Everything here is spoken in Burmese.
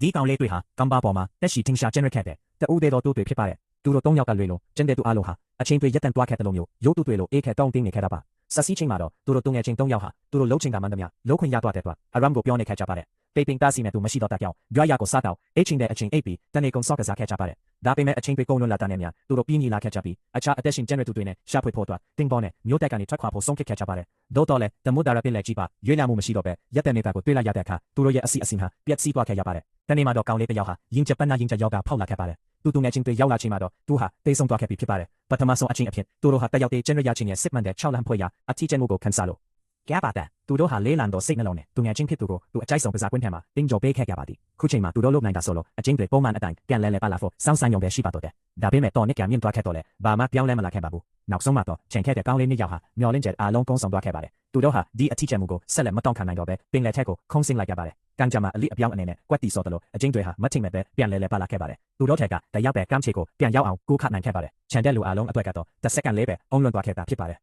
ဒီကောင်လေးတွေဟာကမ်ဘာပေါ်မှာတက်ရှိထင်ရှား generate ခဲ့တဲ့တူဦးသေးတော်တူတွေဖြစ်ပါတယ်သူတို့၃ယောက်ကလွေလို့ကျန်တဲ့သူအလုံးဟာအချင်းတွေရက်တန်တွားခဲ့တယ်လို့မျိုးရုပ်တူတွေလို့အေးခဲတောင်းတင်းနေခဲ့တာပါဆက်စီးချင်းမှာတော့သူတို့တုံငယ်ချင်း၃ယောက်ဟာသူတို့လှုပ်ချင်တာမှန်သမျှလှုပ်ခွင့်ရသွားတဲ့အတွက်အရမ်ကိုပြောနေခဲ့ကြပါတယ်ပေပင်တာစီနဲ့သူမရှိတော့တဲ့ကြောင့်ဒွါရကိုစားတော့အချင်းတဲ့အချင်းအိပ်ပြီးတနေ့ကုန်ဆော့ကစားခဲ့ကြပါတယ်ဒါပေမဲ့အချင်းတွေကုန်လွန်လာတဲ့နေမြသူတို့ပြင်းညီလာခဲ့ကြပြီးအခြားအသက်ရှင် generate တွေနဲ့ရှာဖွေဖို့အတွက်တင်းပေါ်နဲ့မျိုးတက်ကနေထွက်ခွာဖို့ဆုံးဖြတ်ခဲ့ကြပါတယ်သို့တော်လည်းတမွတ်တာရပင်လက်ကြီးပါရွေးလံမှုမရှိတော့ပဲရက်တဲ့နေတာကိုတွေ့လိုက်ရတဲ့အခါသူတို့ရဲ့အစီအစဉ်ဟာပြက်စီးသွားခဲ့ရပါတယ်တနေ့မှာတော့ကောင်လေးတစ်ယောက်ဟာယင်းချက်ပန်းနာယင်းချက်ယောဂဖောက်လာခဲ့ပါတယ်သူငယ်ချင်းတွေရောက်လာချိန်မှာတော့သူဟာတေးဆုံးသွားခဲ့ပြီဖြစ်ပါတယ်ပထမဆုံးအချင်းအဖြစ်သူတို့ဟာတက်ရောက်တဲ့ generate ရချင်းရဲ့စစ်မှန်တဲ့6လမ်းဖွဲ့ရအထီးကျမှုကိုခန်းစားလို့ကြပါတဲ့သူတို့ဟာလေးလံတော်စိတ်နှလုံးနဲ့သူငယ်ချင်းဖြစ်သူကိုသူအကြိုက်ဆုံးကစားကွင်းထဲမှာတင်းကြောပေးခဲ့ကြပါသည်ခုချိန်မှာသူတို့လုပ်နိုင်တာဆိုလို့အချင်းတွေပုံမှန်အတိုင်းပြန်လဲပါလာဖို့စောင့်ဆိုင်ရုံပဲရှိပါတော့တယ်ဒါပေမဲ့တော်နှစ်ကမြင့်သွားခဲ့တော့လေဘာမှပြောင်းလဲမလာခဲ့ပါဘူးနောက်ဆုံးမှာတော့ချိန်ခဲ့တဲ့ကောင်းလေးနှစ်ယောက်ဟာမျော်လင့်ချက်အားလုံးကုန်းဆောင်သွားခဲ့ပါတယ်သူတို့ဟာဒီအထီးကျမှုကိုဆက်လက်မတောင့်ခံနိုင်တော့ပဲပင်လယ်ထက်ကိုခုံးဆင်းလိုက်ကြပါတယ်ကံကြမ္မာအလိအပြောင်းအနေနဲ့ကွက်တီစော်တယ်လို့အချင်းတွေဟာမထင်မဲ့ပဲပြန်လဲပါလာခဲ့ပါတယ်သူတို့ထက်ကတယောက်ပဲကမ်းခြေကိုပြန်ရောက်အောင်ကူးခတ်နိုင်ခဲ့ပါတယ်ခြံတဲ့လူအားလုံးအတွက်ကတော့တစ်စက္ကန့်လေးပဲအုံလွန်သွားခဲ့တာဖြစ်ပါတယ်